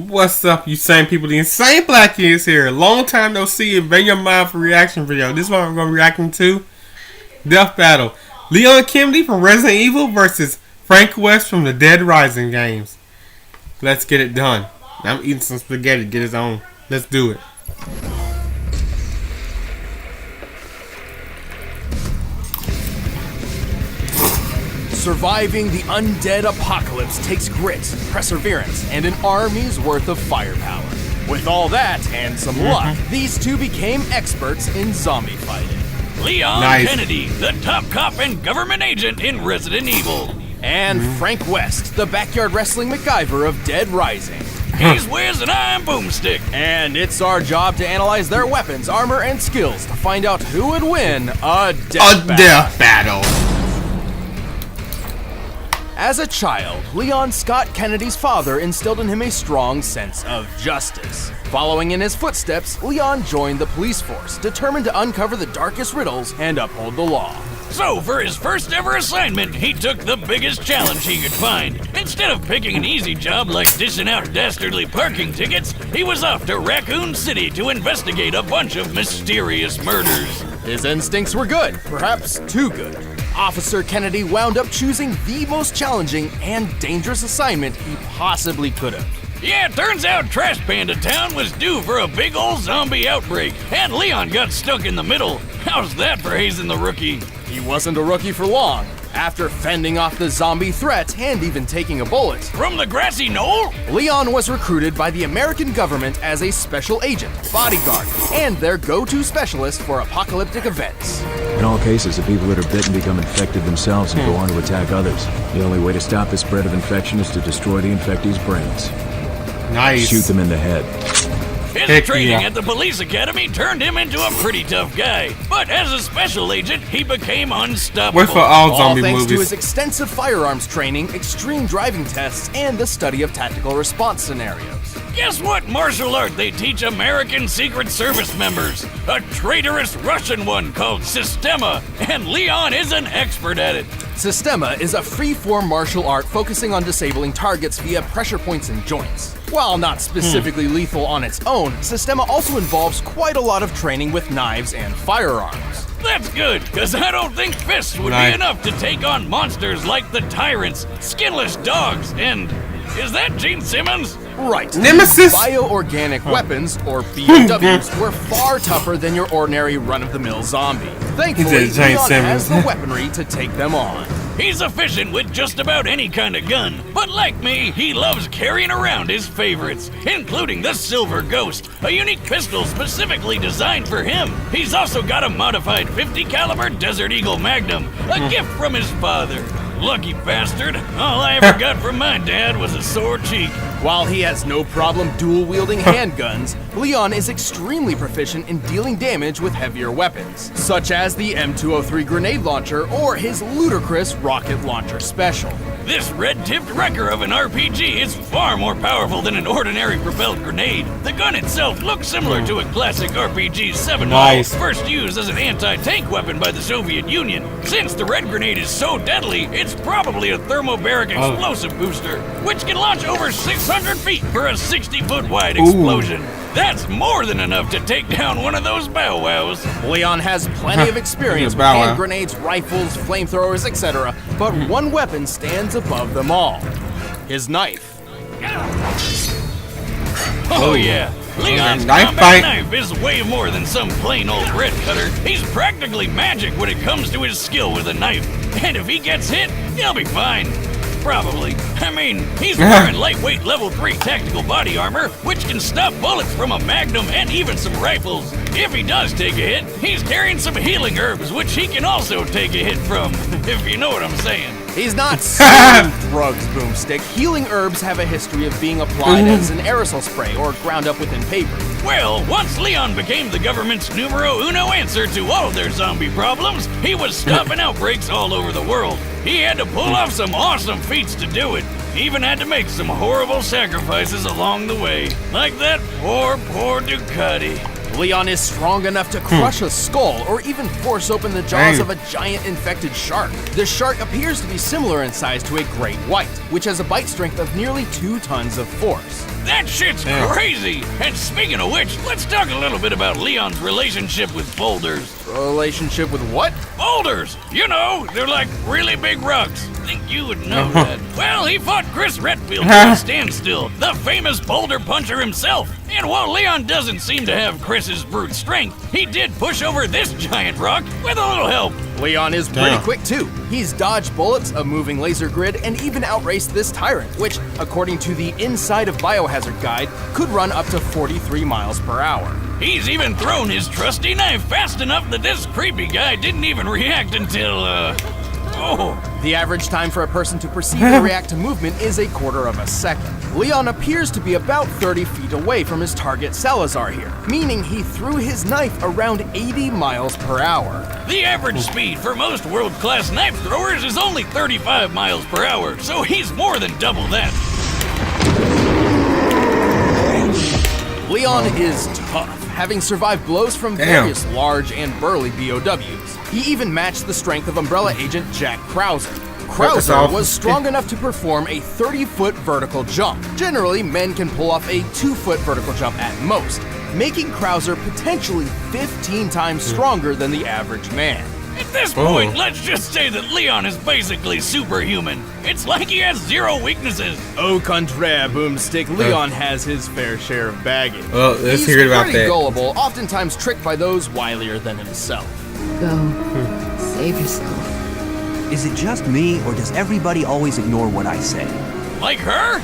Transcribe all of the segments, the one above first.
What's up, you same people? The Insane Black is here. Long time no see. Invade your mind for reaction video. This is what I'm going to be reacting to. Death Battle. Leon Kennedy from Resident Evil versus Frank West from the Dead Rising games. Let's get it done. I'm eating some spaghetti. Get his own. Let's do it. Surviving the undead apocalypse takes grit, perseverance, and an army's worth of firepower. With all that and some luck, these two became experts in zombie fighting. Leon Kennedy, the top cop and government agent in Resident Evil. And Frank West, the backyard wrestling MacGyver of Dead Rising. He's Wiz and I'm Boomstick. And it's our job to analyze their weapons, armor, and skills to find out who would win a death battle. As a child, Leon Scott Kennedy's father instilled in him a strong sense of justice. Following in his footsteps, Leon joined the police force, determined to uncover the darkest riddles and uphold the law. So, for his first ever assignment, he took the biggest challenge he could find. Instead of picking an easy job like dishing out dastardly parking tickets, he was off to Raccoon City to investigate a bunch of mysterious murders. His instincts were good, perhaps too good. Officer Kennedy wound up choosing the most challenging and dangerous assignment he possibly could have. Yeah, it turns out Trash Panda Town was due for a big old zombie outbreak, and Leon got stuck in the middle. How's that for hazing the rookie? He wasn't a rookie for long. After fending off the zombie threat and even taking a bullet from the grassy knoll, Leon was recruited by the American government as a special agent, bodyguard, and their go-to specialist for apocalyptic events. In all cases, the people that are bitten become infected themselves and go on to attack others. The only way to stop the spread of infection is to destroy the infectee's brains. Nice. Shoot them in the head. His training at the police academy turned him into a pretty tough guy. But as a special agent, he became unstoppable. Wait for all zombie thanks movies. to his extensive firearms training, extreme driving tests, and the study of tactical response scenarios. Guess what martial art they teach American Secret Service members? A traitorous Russian one called Systema, and Leon is an expert at it. Systema is a free-form martial art focusing on disabling targets via pressure points and joints. While not specifically lethal on its own, Systema also involves quite a lot of training with knives and firearms. That's good, because I don't think fists would be enough to take on monsters like the Tyrants, Skinless Dogs, and... is that Gene Simmons? Right. Nemesis? Bioorganic weapons, or BOWs, were far tougher than your ordinary run-of-the-mill zombie. Thankfully, Leon has the weaponry to take them on. He's efficient with just about any kind of gun, but like me, he loves carrying around his favorites, including the Silver Ghost, a unique pistol specifically designed for him. He's also got a modified 50 caliber Desert Eagle Magnum, a gift from his father. Lucky bastard. All I ever got from my dad was a sore cheek. While he has no problem dual-wielding handguns, Leon is extremely proficient in dealing damage with heavier weapons, such as the M203 grenade launcher or his ludicrous rocket launcher special. This red-tipped wrecker of an RPG is far more powerful than an ordinary propelled grenade. The gun itself looks similar to a classic RPG 7 first used as an anti-tank weapon by the Soviet Union. Since the red grenade is so deadly, it's probably a thermobaric explosive booster, which can launch over 600 feet for a 60-foot wide explosion. That's more than enough to take down one of those bow wows. Leon has plenty of experience with hand grenades, rifles, flamethrowers, etc., but one weapon stands above them all: his knife. Oh yeah, Leon's combat knife is way more than some plain old red cutter. He's practically magic when it comes to his skill with a knife. And if he gets hit, he'll be fine. Probably. I mean, he's wearing lightweight level 3 tactical body armor, which can stop bullets from a magnum and even some rifles. If he does take a hit, he's carrying some healing herbs, which he can also take a hit from, if you know what I'm saying. He's not selling drugs, Boomstick. Healing herbs have a history of being applied as an aerosol spray or ground up within paper. Well, once Leon became the government's numero uno answer to all their zombie problems, he was stopping outbreaks all over the world. He had to pull off some awesome feats to do it. He even had to make some horrible sacrifices along the way. Like that poor Ducati. Leon is strong enough to crush a skull or even force open the jaws Dang. of a giant infected shark. The shark appears to be similar in size to a great white, which has a bite strength of nearly 2 tons of force. That shit's crazy! And speaking of which, let's talk a little bit about Leon's relationship with boulders. Relationship with what? Boulders! You know, they're like really big rocks. Think you would know that. Well, he fought Chris Redfield to a standstill, the famous boulder puncher himself. And while Leon doesn't seem to have Chris's brute strength, he did push over this giant rock with a little help. Leon is pretty Damn. quick too. He's dodged bullets, a moving laser grid, and even outraced this tyrant, which, according to the Inside of Biohazard guide, could run up to 43 miles per hour. He's even thrown his trusty knife fast enough that this creepy guy didn't even react until, The average time for a person to perceive and react to movement is a quarter of a second. Leon appears to be about 30 feet away from his target Salazar here, meaning he threw his knife around 80 miles per hour. The average speed for most world-class knife throwers is only 35 miles per hour, so he's more than double that. Leon is tough, having survived blows from various large and burly BOWs. He even matched the strength of Umbrella agent Jack Krauser. Krauser was strong enough to perform a 30-foot vertical jump. Generally, men can pull off a 2-foot vertical jump at most, making Krauser potentially 15 times stronger than the average man. At this point, let's just say that Leon is basically superhuman. It's like he has 0 weaknesses. Au contraire, Boomstick, Leon has his fair share of baggage. Well, let's He's hear about pretty that. gullible, oftentimes tricked by those wilier than himself. Go. Save yourself. Is it just me, or does everybody always ignore what I say? Like her?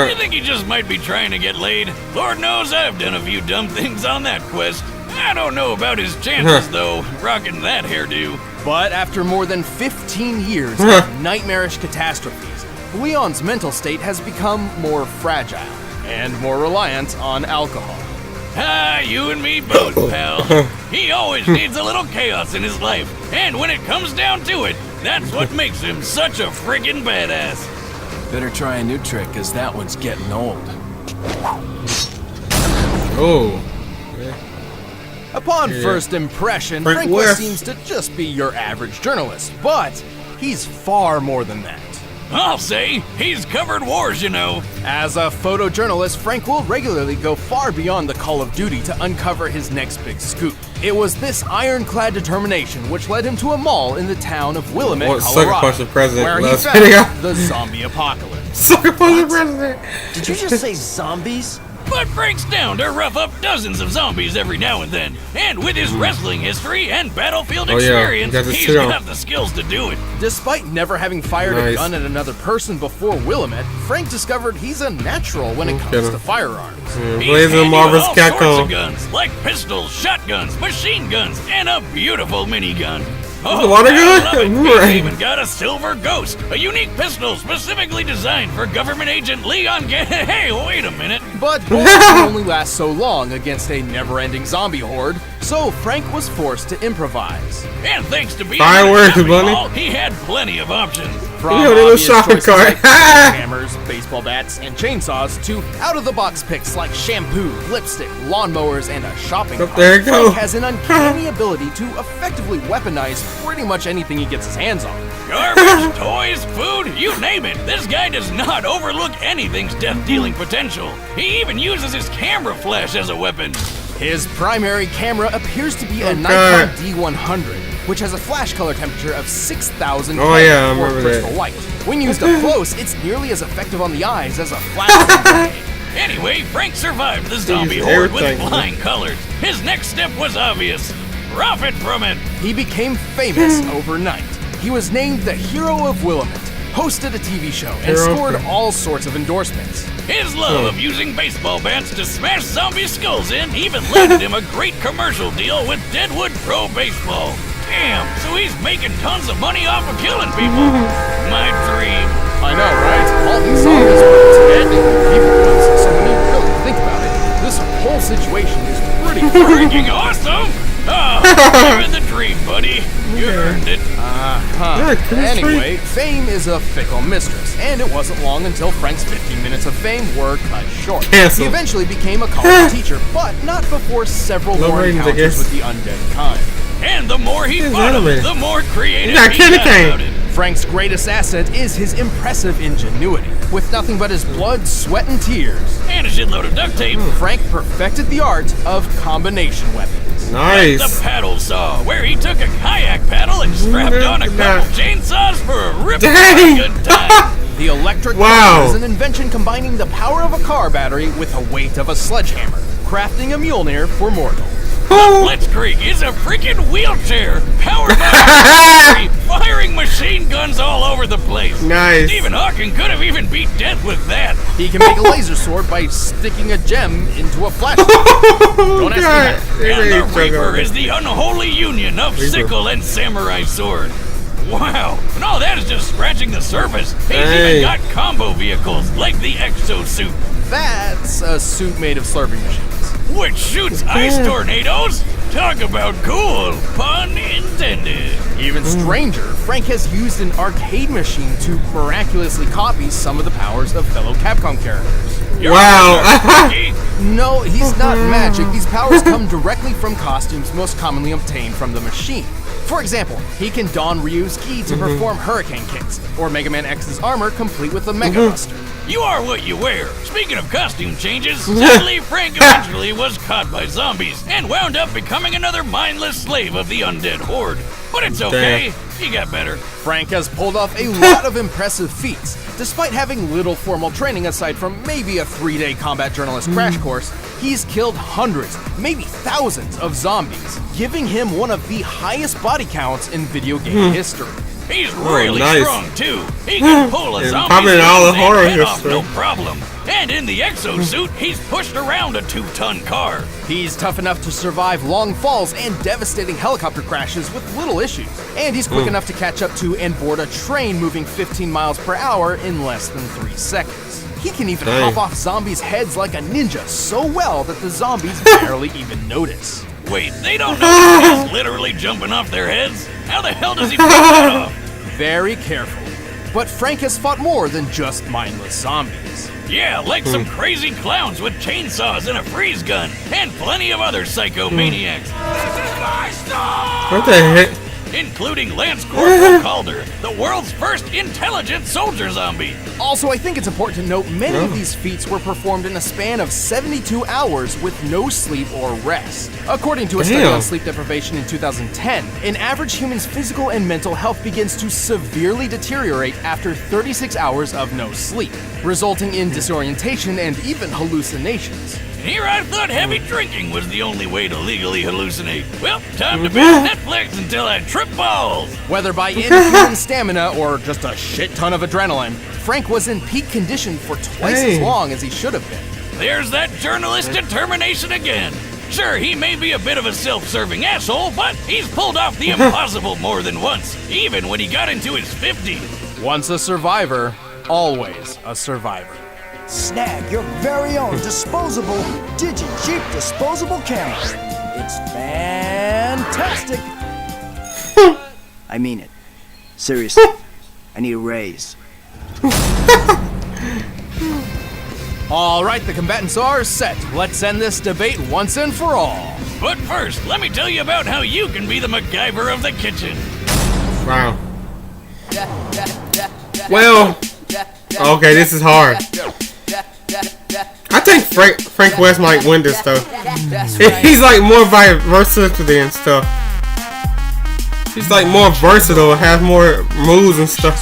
You think he just might be trying to get laid? Lord knows I've done a few dumb things on that quest. I don't know about his chances, though, rocking that hairdo. But after more than 15 years of nightmarish catastrophes, Leon's mental state has become more fragile and more reliant on alcohol. Ah, you and me both, pal. He always needs a little chaos in his life, and when it comes down to it, that's what makes him such a friggin' badass. Better try a new trick, cause that one's getting old. Oh. Upon first impression, Frank Frank West. seems to just be your average journalist, but he's far more than that. I'll say, he's covered wars, you know. As a photojournalist, Frank will regularly go far beyond the call of duty to uncover his next big scoop. It was this ironclad determination which led him to a mall in the town of Willamette, What sucker Colorado, punch the president where he last found video? the zombie apocalypse. Sucker punch the president. Did you just say zombies? But Frank's down to rough up dozens of zombies every now and then. And with his wrestling history and battlefield experience, got this he's too. got the skills to do it. Despite never having fired a Nice. gun at another person before Willamette, Frank discovered he's a natural when it comes Kidding. to firearms. He's Blazing handy with Marvel's all sorts Catcall. of guns, like pistols, shotguns, machine guns, and a beautiful minigun. The water I gun? love it. He's Right. even got a Silver Ghost, a unique pistol specifically designed for government agent Leon Hey, wait a minute. But bullets can only last so long against a never-ending zombie horde, so Frank was forced to improvise. And thanks to being Fireworks, in a shopping bunny. mall, he had plenty of options. From Yo, they little obvious shopping choices cart. like hammers, baseball bats, and chainsaws to out-of-the-box picks like shampoo, lipstick, lawnmowers, and a shopping cart. There you go. Frank has an uncanny ability to effectively weaponize pretty much anything he gets his hands on. Garbage, toys, food, you name it. This guy does not overlook anything's death-dealing potential. He even uses his camera flash as a weapon. His primary camera appears to be a Okay. Nikon D100, which has a flash color temperature of 6,000 Oh, yeah, I Kelvin for remember that. crystal white. When used up close, it's nearly as effective on the eyes as a flashlight grenade. Anyway, Frank survived the zombie Use horde with everything. flying colors. His next step was obvious. Profit from it. He became famous overnight. He was named the Hero of Willamette, hosted a TV show, and Hero. scored all sorts of endorsements. His love of using baseball bats to smash zombie skulls in even landed him a great commercial deal with Deadwood Pro Baseball. Damn, so he's making tons of money off of killing people. My dream. I know, right? All these zombies were dead and people ones, so when you really think about it, this whole situation is pretty Freaking awesome! Oh, living the dream, buddy. You earned it. Anyway, fame is a fickle mistress, and it wasn't long until Frank's 15 minutes of fame were cut short. Cancel. He eventually became a college teacher, but not before several Low more ratings, I encounters guess. with the undead kind. And the more he He's fought him, animated. the more creative He got he candy got cane. about it. Frank's greatest asset is his impressive ingenuity. With nothing but his blood, sweat, and tears, And a shitload of duct tape. Frank perfected the art of combination weapons. Like the Nice. paddle saw, where he took a kayak paddle and strapped on a couple chainsaws for a rip Dang. good time. The electric Wow. car is an invention combining the power of a car battery with the weight of a sledgehammer, crafting a Mjolnir for mortal. Blitzkrieg is a freaking wheelchair, powered by a battery, firing machine guns all over the place. Nice. Stephen Hawking could have even beat death with that. He can make a laser sword by sticking a gem into a flashlight. Don't ask me how. And the Reaper is the unholy union of Reaper. sickle and samurai sword. Wow, and all that is just scratching the surface. He's Hey. even got combo vehicles like the exosuit, That's a suit made of slurping machines. which shoots ice tornadoes. Talk about cool, pun intended. Even stranger, Frank has used an arcade machine to miraculously copy some of the powers of fellow Capcom characters. You're Wow. Frankie. No, he's not magic. These powers come directly from costumes most commonly obtained from the machine. For example, he can don Ryu's ki to perform hurricane kicks, or Mega Man X's armor complete with a Mega Buster. You are what you wear. Speaking of costume changes, sadly Frank eventually was caught by zombies and wound up becoming another mindless slave of the undead horde. But it's okay, he got better. Frank has pulled off a lot of impressive feats. Despite having little formal training aside from maybe a 3-day combat journalist crash course, he's killed hundreds, maybe thousands of zombies, giving him one of the highest body counts in video game history. He's really nice. strong too. He can pull a And zombie probably in all the horror head off history. no problem. And in the exosuit, he's pushed around a 2-ton car. He's tough enough to survive long falls and devastating helicopter crashes with little issues. And he's quick enough to catch up to and board a train moving 15 miles per hour in less than 3 seconds. He can even Dang. hop off zombies' heads like a ninja so well that the zombies barely even notice. Wait, they don't know he's literally jumping off their heads? How the hell does he pull that off? Very careful. But Frank has fought more than just mindless zombies. Yeah, like some crazy clowns with chainsaws and a freeze gun, and plenty of other psychomaniacs. What the heck? Including Lance Corporal Calder, the world's first intelligent soldier zombie. Also, I think it's important to note many of these feats were performed in a span of 72 hours with no sleep or rest. According to a study Damn. on sleep deprivation in 2010, an average human's physical and mental health begins to severely deteriorate after 36 hours of no sleep, resulting in disorientation and even hallucinations. Here I thought heavy drinking was the only way to legally hallucinate. Well, time to binge Netflix until I trip balls. Whether by inhuman stamina or just a shit ton of adrenaline, Frank was in peak condition for twice as Dang. long as he should have been. There's that journalist determination again. Sure, he may be a bit of a self-serving asshole, but he's pulled off the impossible more than once, even when he got into his 50s. Once a survivor, always a survivor. Snag your very own disposable Digi-Jeep disposable camera. It's fantastic. I mean it. Seriously. I need a raise. All right, the combatants are set. Let's end this debate once and for all. But first, let me tell you about how you can be the MacGyver of the kitchen. Wow. Well, okay, this is hard. I think Frank West might win this though. He's like more versatility and stuff. He's like more versatile, has more moves and stuff.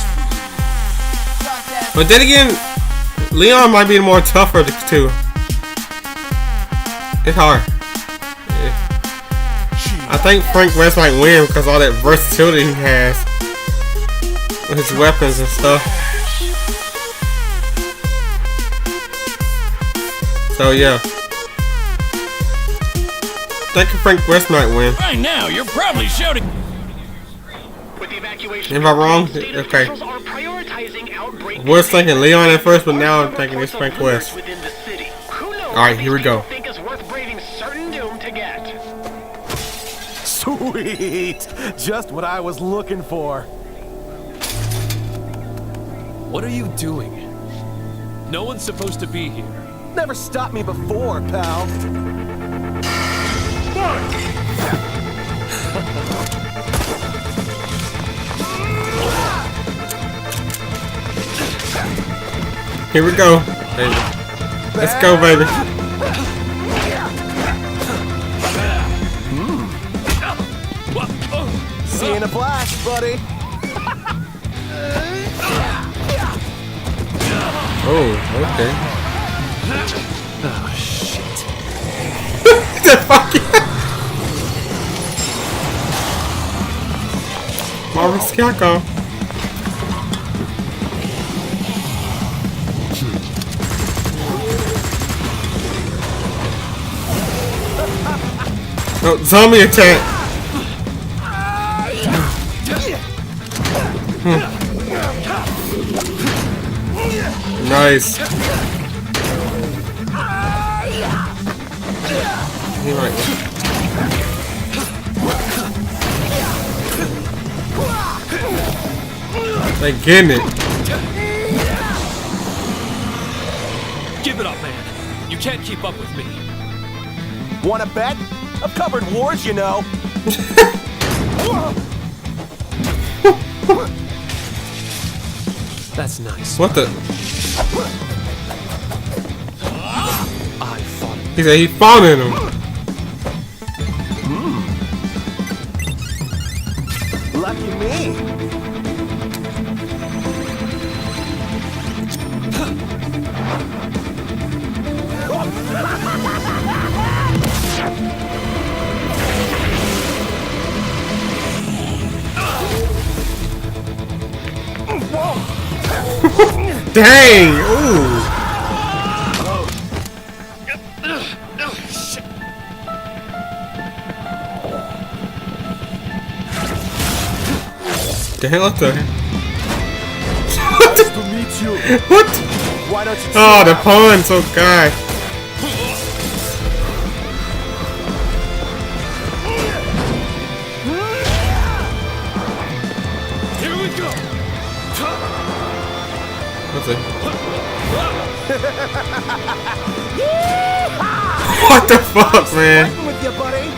But then again, Leon might be more tougher too. It's hard. I think Frank West might win because all that versatility he has with his weapons and stuff. So yeah, I think Frank West might win. Right now, you're probably shouting. Am I wrong? Okay. Was thinking Leon at first, but now I'm thinking it's Frank West. Alright, here we go. Sweet! Just what I was looking for. What are you doing? No one's supposed to be here. Never stopped me before, pal. Here we go, baby. Let's go, baby. See you in a flash, buddy. Oh, okay. Oh, shit. The fuck? Marvel Scarecrow. Oh, zombie attack. Nice. You're right. They getting it. Give it up, man. You can't keep up with me. Wanna bet? I've covered wars, you know. That's nice. What the? I fought. He said he fought in him. Lucky me. Dang! Ooh! The hell up there? Nice to meet you. What? Why don't you? Oh, the puns! Oh god! Here we go. What's it? What the fuck, man? Fighting with you, buddy.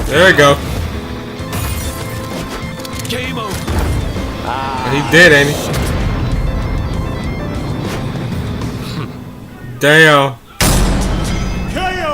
There we go. Game over. He did, ain't he? Damn.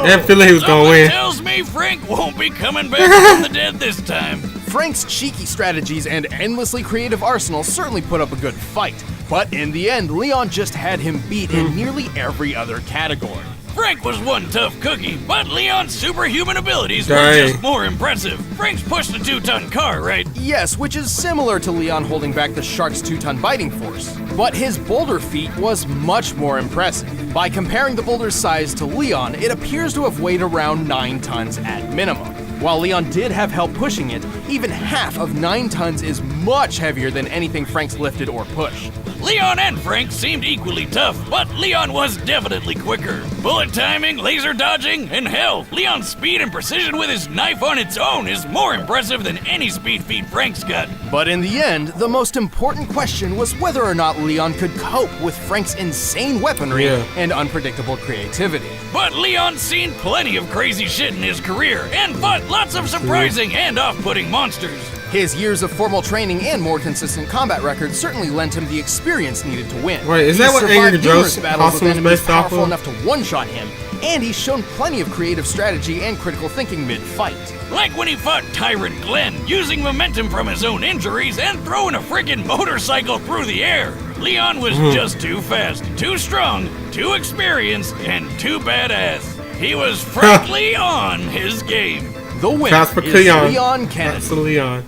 That feeling he was gonna Something win. tells me Frank won't be coming back from the dead this time. Frank's cheeky strategies and endlessly creative arsenal certainly put up a good fight, but in the end, Leon just had him beat in nearly every other category. Frank was one tough cookie, but Leon's superhuman abilities were Dang. just more impressive. Frank's pushed a 2-ton car, right? Yes, which is similar to Leon holding back the shark's 2-ton biting force. But his boulder feat was much more impressive. By comparing the boulder's size to Leon, it appears to have weighed around 9 tons at minimum. While Leon did have help pushing it, even half of 9 tons is much heavier than anything Frank's lifted or pushed. Leon and Frank seemed equally tough, but Leon was definitely quicker. Bullet timing, laser dodging, and hell, Leon's speed and precision with his knife on its own is more impressive than any speed feat Frank's got. But in the end, the most important question was whether or not Leon could cope with Frank's insane weaponry and unpredictable creativity. But Leon's seen plenty of crazy shit in his career and fought lots of surprising and off-putting monsters. His years of formal training and more consistent combat record certainly lent him the experience needed to win. Wait, is He's that what survived Angry numerous Joe's battles with costume is enemies based off powerful of? enough to one-shot him, and he's shown plenty of creative strategy and critical thinking mid-fight. Like when he fought Tyrant Glenn, using momentum from his own injuries and throwing a friggin' motorcycle through the air. Leon was just too fast, too strong, too experienced, and too badass. He was frankly on his game. The winner Shots for is Leon. Leon Kennedy. That's Leon.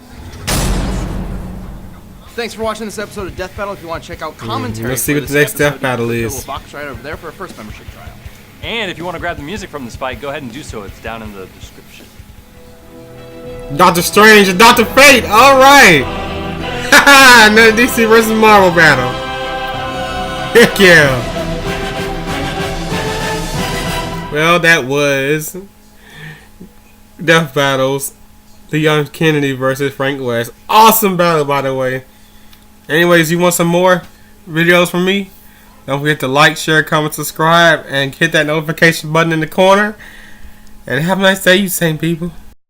Thanks for watching this episode of Death Battle. If you want to check out commentary, let's see for what this the next episode, Death Battle you can is. click the little box right over there for a first membership trial. And if you want to grab the music from this fight, go ahead and do so. It's down in the description. Doctor Strange and Doctor Fate. All right. Haha, another DC versus Marvel battle. Heck yeah. Well, that was Death Battles. Leon Kennedy versus Frank West. Awesome battle, by the way. Anyways, you want some more videos from me? Don't forget to like, share, comment, subscribe, and hit that notification button in the corner. And have a nice day, you same people.